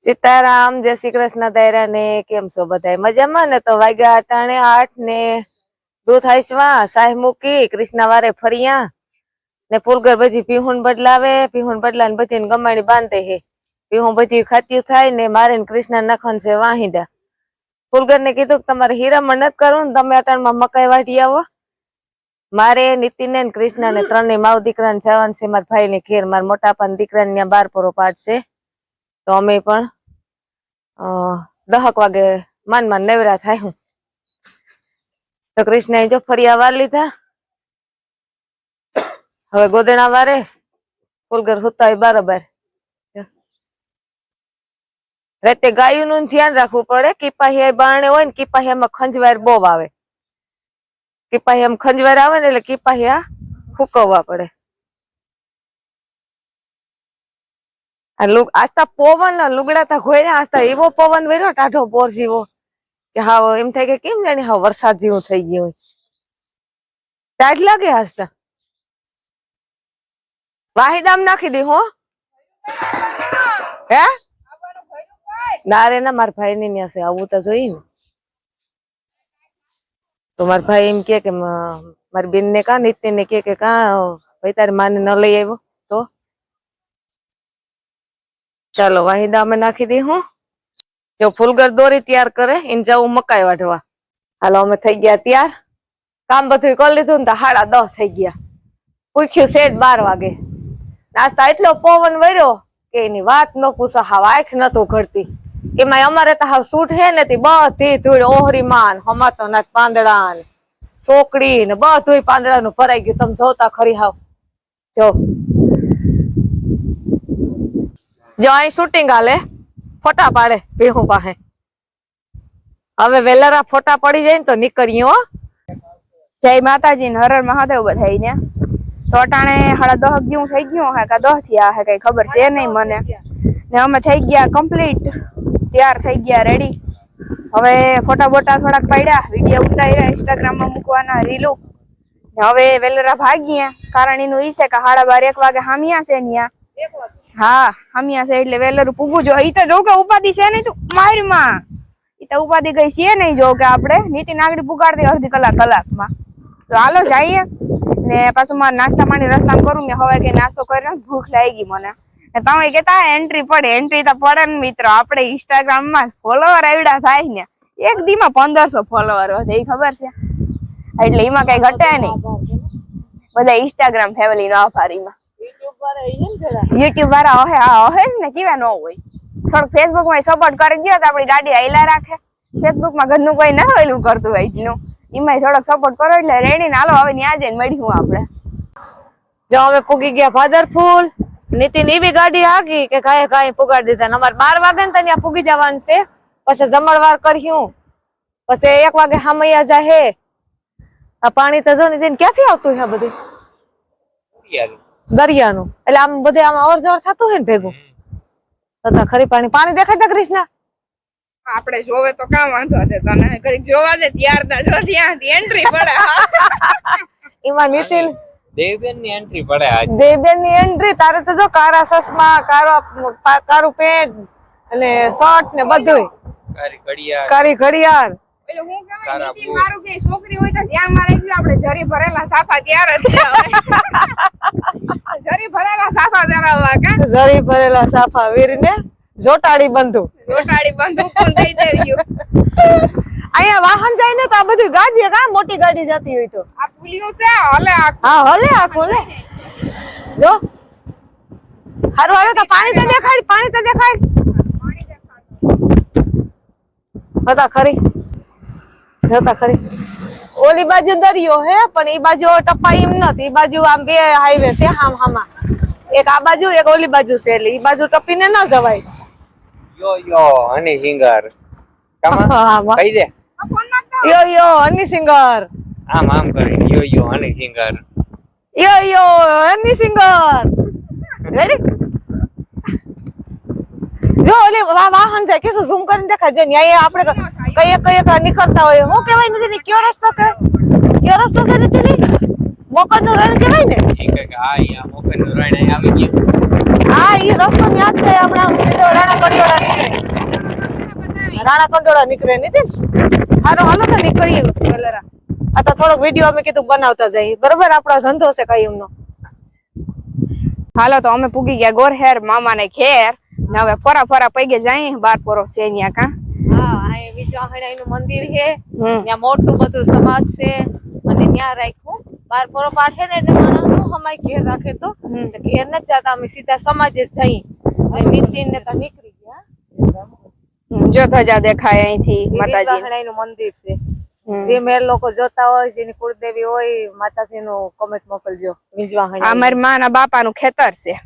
સીતારામ, જય શ્રી કૃષ્ણ દાયરા ને કેમ છો બધા મજામાં ને? તો વાગ્યા અટાણે 8 ને દૂધ આઈસવા સાહ મૂકી કૃષ્ણ વારે ફરિયા ને ફૂલગર બજી પીહુન બદલાવે, પીહુન બદલાને બધી ગમાણી બાંધે હે. પીહું બધી ખાતી થાય ને મારે કૃષ્ણ નખન છે વાહિદા. ફૂલગર ને કીધું કે તમારે હીરામણ નથી કરવું ને, તમે અટાણમાં મકાઈ વાટી આવો. મારે નીતિન ને કૃષ્ણ ને ત્રણેય માવ દીકરાને જવાનું છે મારા ભાઈ ને ઘેર. મારા મોટા પાન દીકરાને ત્યાં 12 પૂરો પાડશે. તો અમે પણ 10 વાગે માન નેવરા થાય હું. તો કૃષ્ણ જો ફરિયા વાર લીધા, હવે ગોદણા વારે. ફૂલગર હુતા બરાબર. રાતે ગાયું નું ધ્યાન રાખવું પડે. કીપાહિયા બારણે હોય ને, કીપાહિયામાં ખંજવાર બહુ આવે. કીપાહિયામાં ખંજવાર આવે ને એટલે કીપાહિયા ફૂકવવા પડે. આસ્તા પવન લુગડા તા ઘોડ્યા, આસ્તા એવો પવન વેર્યો ટાઢો પોર જેવો કે હા એમ થાય કે કેમ જાણે હા વરસાદ જેવું થઈ ગયું હોય. ટાઢ લાગે. આસ્તા વાહિદામ નાખી દી હો. હે ના રે ના, મારા ભાઈ ની ન્યા છે, આવું તો જોઈ ને. તો મારા ભાઈ એમ કે મારી બેન ને કા નીતિન ને કે કા ભાઈ તારી માને ન લઈ આવ્યો તો ચાલો વાહિદા અમે નાખી દી હું. જો ફૂલગર દોરી તૈયાર કરે એને જવું મકાઈ વાઢવા. હાલો અમે થઈ ગયા તૈયાર. કામ બધું કરી લીધું ને તો 10:30 થઈ ગયા. પૂછ્યું સેટ 12 વાગે. નાસ્તા એટલો પવન વર્યો કે એની વાત ન પૂછો. હાવ આંખ નતો ઘડતી. એમાં અમારે તો હાવ સૂટ હે ને બધી ધૂળ ઓહરી માન હમાતો ના પાંદડા ને સોકડી ને બધું પાંદડા નું ભરાઈ ગયું. તમે જોતા ખરી હાવ. જો અહીં શૂટિંગ હાલે, ફોટા પાડે ભેહું પાસે. હવે વેલરા ફોટા પડી જાય ને તો નીકળીએ. જય માતાજી ને હર મહાદેવ બધાઈને. તો અટાણે 10:30 જેવું થઈ ગયું હે કા 10 થયા હે કઈ ખબર છે નહીં મને. ને અમે થઈ ગયા કમ્પ્લીટ, તૈયાર થઈ ગયા રેડી. હવે ફોટા બોટા થોડાક પાડ્યા, વિડીયો ઉતાર્યા, ઇન્સ્ટાગ્રામ માં મૂકવાના રીલું. હવે વેલરા ભાગીએ. કારણ એનું ઈ છે કે 12:30 1 વાગે હામિયા છે ન્યા. હા હામિયા છે એટલે વેલરું પૂગું જો. ઈ તો જો કે ઉપાધિ છે નહીં તું મારમાં. ઈ તો ઉપાધિ કઈ છે નહીં. જો કે આપણે નીતિ નાગડી પુગાડતી અડધી કલાકમાં. તો હાલો જઈએ ને પાછું મારે નાસ્તા પાણી રસ્તામાં કરું ને. હવે કઈ નાસ્તો કરીને ભૂખ લાગી મને. ને તમે કેતા એન્ટ્રી પડે. એન્ટ્રી તો પડે ને મિત્રો. આપણે ઇન્સ્ટાગ્રામ માં ફોલોવર આવડા થાય ને એક દી માં 1500 ફોલોવર વધે એ ખબર છે. એટલે એમાં કઈ ઘટે નહીં. બધા ઇન્સ્ટાગ્રામ ફેમિલી નો આભારીમાં યુટ્યુબ વાળા હે જ ને કેવા ન હોય. થોડુંક ફેસબુક માં સપોર્ટ કરી દો તો આપડી ગાડી આયલા રાખે. ફેસબુક માં ઘરનું કોઈ ના ઓલું કરતું હોય એટલું. એમાં થોડોક સપોર્ટ કરો એટલે રેડી ને હાલો હવે ત્યાં જઈને મળ્યું આપણે. જો અમે પૂગી ગયા ભાદરફૂલ. નીતિન એવી ગાડી આગી કે કાંઈ પુગાડી દીધા. અમારે 12 વાગે ને ત્યાં પૂગી જવાનું છે. પછી જમણવાર કર્યું. પછી 1 વાગે હામૈયા જાહે. આ પાણી તો જો નીતિન ક્યાંથી આવતું છે બધું? દરિયાનું. એટલે આમ બધે આમ અવર જવર થતું હોય ને ભેગું. તો ખરી પાણી દેખાય તા કૃષ્ણ? આપણે જોવે તો કામ વાંધો છે તને. ઘડીક જોવા દે ત્યાર તા જો ત્યાંથી એન્ટ્રી પડે. એમાં નીતિન દેવબેન ની એન્ટ્રી પડે આજ. દેવબેન ની એન્ટ્રી. તારે તો જો કારા ચશ્મા, કારું પેન્ટ અને શર્ટ ને બધું. કારી ઘડિયાળ. એટલે હું કહેવાય નીતિન મારું કે છોકરી હોય તો ધ્યાન માં રાખજો. આપણે જરી ભરેલા સાફા તૈયાર જ છે. જરી ભરેલા સાફા પહેરાવવા કા. જરી ભરેલા સાફા વીરને જોટાડી બંધુ કોણ દઈ દેવ્યું. અહીંયા વાહન જાય ને તો આ બધું ગાડીએ કા મોટી ગાડી જતી હોય તો આ પુલિયું છે હલે આખું. હા હલે આખું લે. જો હારું હારું તો પાણી તો દેખાય. હતા ખરી ઓલી બાજુ દરિયો હે પણ ઈ બાજુ ટપ્પા એમ નથી. ઈ બાજુ આમ બે હાઈવે છે હામા. એક આ બાજુ એક ઓલી બાજુ છે. એટલે ઈ બાજુ ટપીને ન જવાય. યો હની સિંગર કહી દે. યો હની સિંગર. આમ કરી યો હની સિંગર. યો હની સિંગર. રેડી? જો ઓલી વાહન જાય કે ઝૂમ કરીને દેખાય છે. ન્યાય આપણે કઈ નીકળતા હોય. હું કહેવાય નથી કયો રસ્તો છે નીતિન? મોકર નું રણ કહેવાય ને ઈ કહે કે હા ઈ આ મોકરનું રણ અહીં આવી ગયું. હા ઈ રસ્તો યાદ છે આપણે આમ સીધો રાણા કંડોળા નીકળે રાણા કંડોળા નીકળે નીતિન હારો હાલો તો નીકળીએ પેલેરા આ તો થોડોક વિડીયો અમે કીધું બનાવતા જઈએ બરોબર આપણો ધંધો છે કાયમનો હાલો તો અમે પૂગી ગયા ગોરહેર મામાને ઘેર ને હવે ફરા ફરા પૈગે જાય બાર પોરો છે અહીંયા કા હા આ વિજવાહણા નું મંદિર છે ત્યાં મોટું બધું સમાજ છે અને ત્યાં રાખ્યું બાર પોરો પાઠે ને એટલે માણસ હમાય ઘેર રાખે તો ઘેર ન જતા અમે સીધા સમાજે જ જઈ અને નીતિન ને તો નીકળી ગયા જો ધજા દેખાય અહીંથી માતાજી વિજવાહણા નું મંદિર છે જે મેર લોકો જોતા હોય જેની કુળદેવી હોય માતાજી નું કમેન્ટ મોકલજો વિજવાહણા આ મારી માના બાપાનું ખેતર છે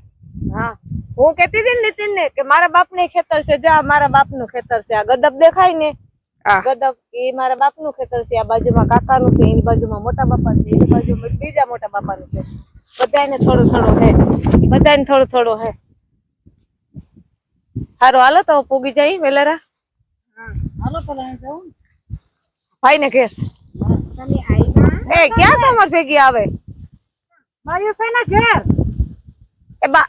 હા હું કહેતી હતી ને નીતિન ને કે મારા બાપ ને ખેતર છે જા મારા બાપ નું ખેતર છે આ ગદબ દેખાય ને આ ગદબ એ મારા બાપ નું ખેતર છે આ બાજુમાં કાકા નું છે એની બાજુમાં મોટા બાપા છે એની બાજુમાં બીજા મોટા બાપા નું છે બધાને થોડું થોડું હે બધાને થોડું થોડું હે હારું હાલો તો પૂગી જાય વેલેરા હાલો પેલા જાઉં ભાઈ ને ઘેર એ ક્યાં તમાર ભેગી આવે મારી ફેના ઘેર એ બા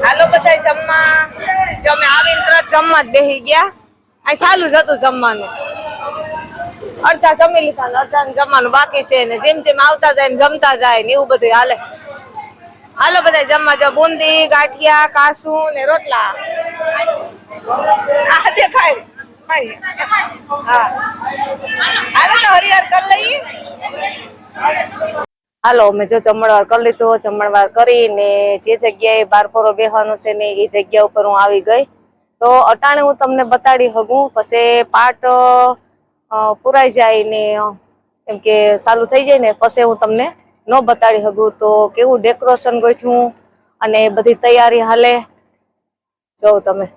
હાલો બધા જમવા જો અમે આવીને તરત જમવા જ બેસી ગયા આ ચાલુ જ હતું જમવાનું અડધા જમી લીધા ને અડધા જમવાનું બાકી છે ને જેમ જેમ આવતા જાય એમ જમતા જાય ને એવું બધું હાલે હાલો બધા જમવા જો બુંદી ગાંઠિયા કાસુ ને રોટલા આ દેખાય હા હાલો તો હરિહર કરી લઈએ હાલો અમે જો જમણવાર કરી લીધો જમણવાર કરીને જે જગ્યાએ બારપોરો બેહવાનું છે ને એ જગ્યા ઉપર હું આવી ગઈ તો અટાણે હું તમને બતાડી શકું પછી પાઠ પુરાઈ જાય ને એમ કે ચાલુ થઈ જાય ને પછી હું તમને ન બતાડી શકું તો કેવું ડેકોરેશન ગોઠવું અને બધી તૈયારી હાલે જો તમે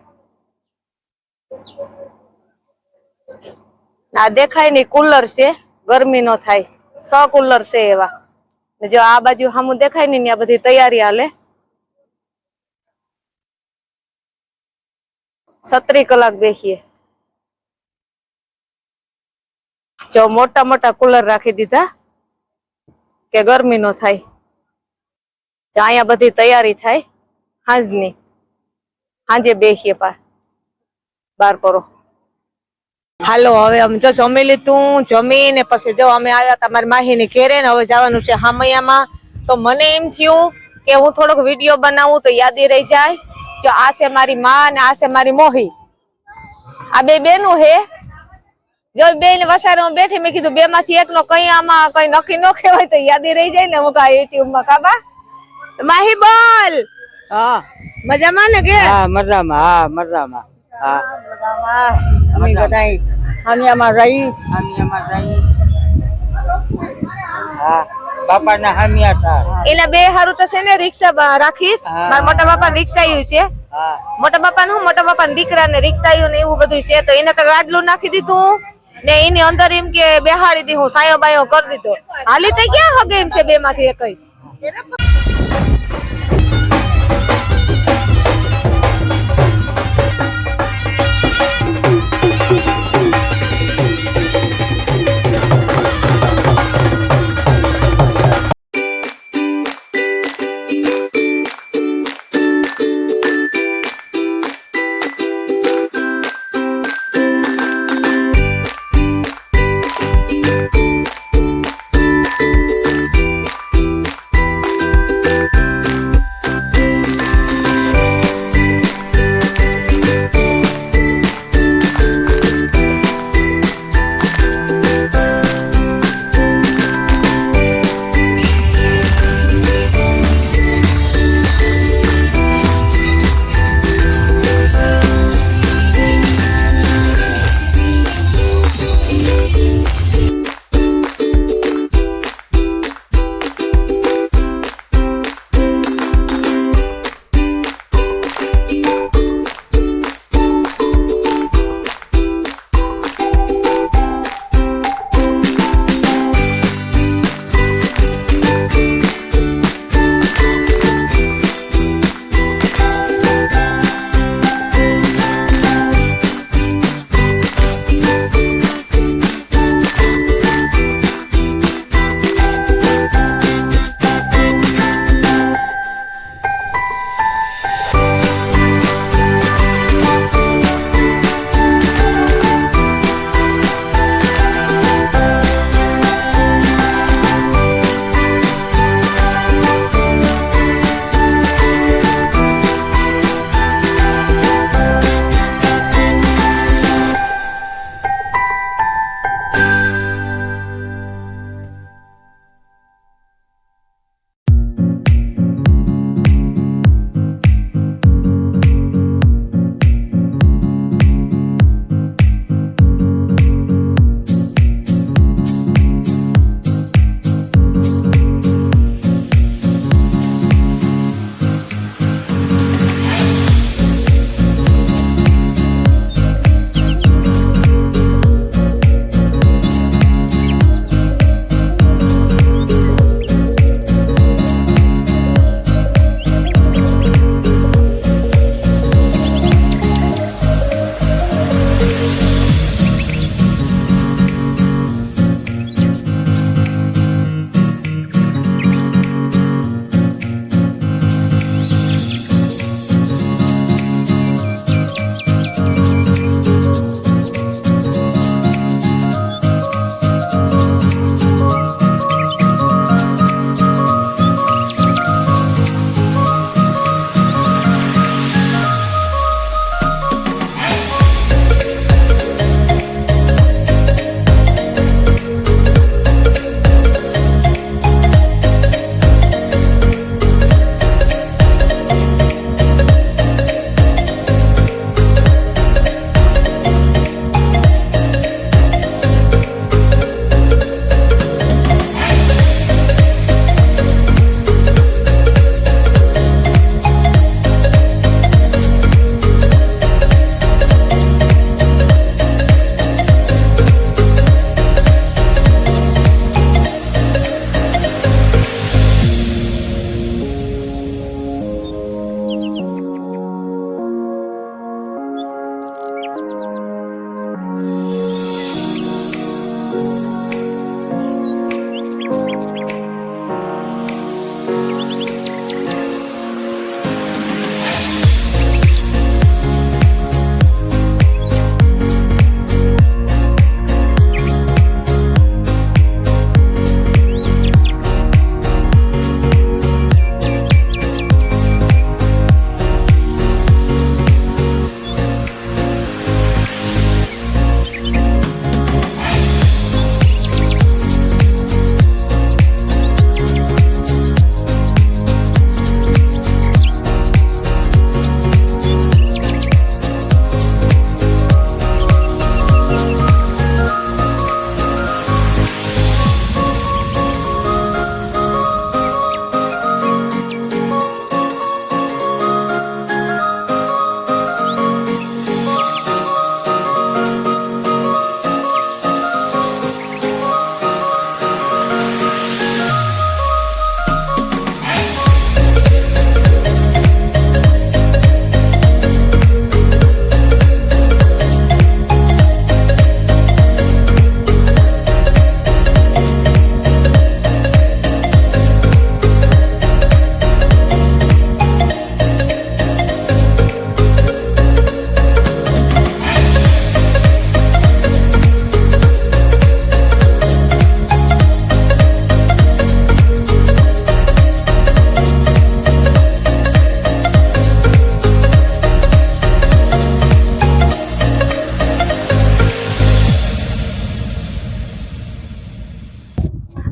આ દેખાય ને કુલર છે ગરમી નો થાય 6 કુલર છે એવા જો આ બાજુ સામું દેખાય ને ત્યાં બધી તૈયારી હાલે 36 કલાક બેસીએ જો મોટા મોટા કુલર રાખી દીધા કે ગરમી નો થાય જો અહીંયા બધી તૈયારી થાય સાંજની સાંજે બેસીએ બાર પરો હાલો હવે અમે જો જમી લીધું જમીને પછી જો અમે આવ્યા હતા મારી માહીની ઘેરે ને હવે જવાનું છે હામૈયામાં તો મને એમ થયું કે હું થોડોક વિડીયો બનાવું તો યાદી રહી જાય જો આ છે મારી માં અને આ છે મારી મોહી આ બે બેનું હે જો બે ને વસારમાં બેઠી મેં કીધું બે માંથી એક નો કઈ આમાં કઈ નક્કી ન કહેવાય તો યાદી રહી જાય ને હું કા યુટ્યુબ માં કાબા માહી બોલ હા મજામાં ને કે હા મજામાં હા મજામાં હા અમે બધાય હામિયામાં રહી હા બાપાના હામિયા હતા એના બે હારું તો છે ને રિક્ષા રાખીશ મારા મોટા બાપા રિક્ષા આવ્યું છે હા મોટા બાપા નું મોટા બાપા દીકરા ને રિક્ષા આવ્યું ને એવું બધું છે તો એને તો ગાડલું નાખી દીધું ને એની અંદર એમ કે બેહાડી દી હું સાયો બાયો કરી દીધો હાલી તો ક્યાં હગે એમ છે બે માંથી એક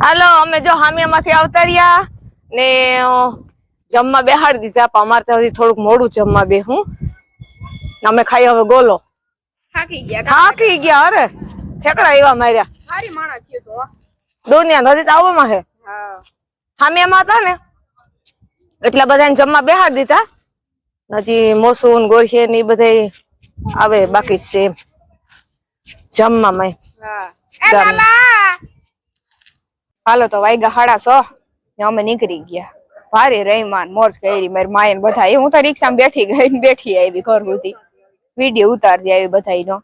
હાલો અમે જો હામિયામાંથી આવતા રહ્યા ને જમવા બેહાડી દીધા પણ અમારે તો હજી થોડુંક મોડું જમવા બેહું અમે ખાઈ હવે ગોલો થાકી ગયા અરે ઠેકડા એવા માર્યા હારી માણા થયો તો દુનિયા નદી તો આવવામાં હે હા હામિયામાં હતા ને એટલા બધાને જમવા બેહાડી દીધા હજી મોસુન ગોહિએ ને એ બધા આવે બાકી છે એમ જમવામાં હા એ લાલા હાલો તો વાગ્યા 6:30 ને અમે નીકળી ગયા ભારે રહીમાન મોજ કરી મારી માએ ને બધા હું તો રિક્ષામાં બેઠી આવી ઘર સુધી વિડીયો ઉતારતી આવી બધાનો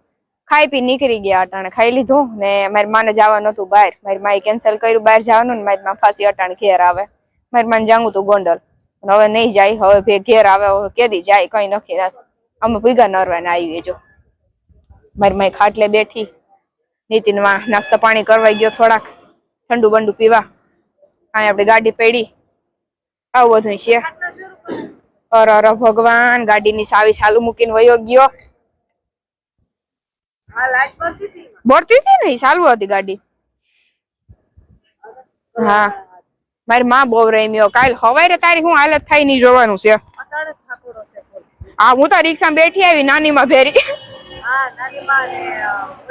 ખાઈ પી નીકળી ગયા અટાણે ખાઈ લીધું ને મારી માને જવાનું હતું બહાર મારી માએ કેન્સલ કર્યું બહાર જવાનું ને મારી માં ફાસી અટાણે ઘેર આવે મારી માને જાવું તું ગોંડલ હવે નહીં જાય હવે ઘેર આવે હવે કેદી જાય કઈ નક્કી નથી અમે ભૂગા નરવાને આવીએ જો મારી માએ ખાટલે બેઠી નીતિન માં નાસ્તા પાણી કરવાઈ ગયો થોડાક ઠંડુ બંડુ પીવા અહીં આપડે ગાડી પડી આવું બધું છે અરે ભગવાન ગાડીની ચાવી ચાલુ મૂકીને વયો ગયો બોલતી હતી ને ચાલુ હતી ગાડી હા મારી માં બહુ રમ્યો કાલ હવારે તારી હું હાલત થાય નહીં જોવાનું છે હા હું તો રિક્ષામાં બેઠી આવી નાની માં ભેરી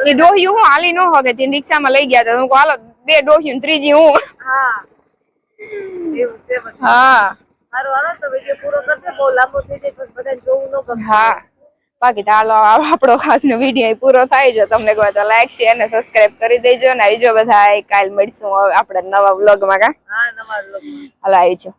એ ડોહ્યું હું હાલી ન હોગે તે રિક્ષામાં લઈ ગયા હતા હું હાલો બે ડોહ્યું ત્રીજી હું હા હા બાકી તો હાલો આપણો ખાસ નો વિડીયો પૂરો થાય છે તમને કહો તો લાઈક શેર અને સબસ્ક્રાઇબ કરી દેજો ને આવજો બધા કાલ મળીશું આપણે નવા વ્લોગમાં કા હા નવા વ્લોગમાં હાલો આવજો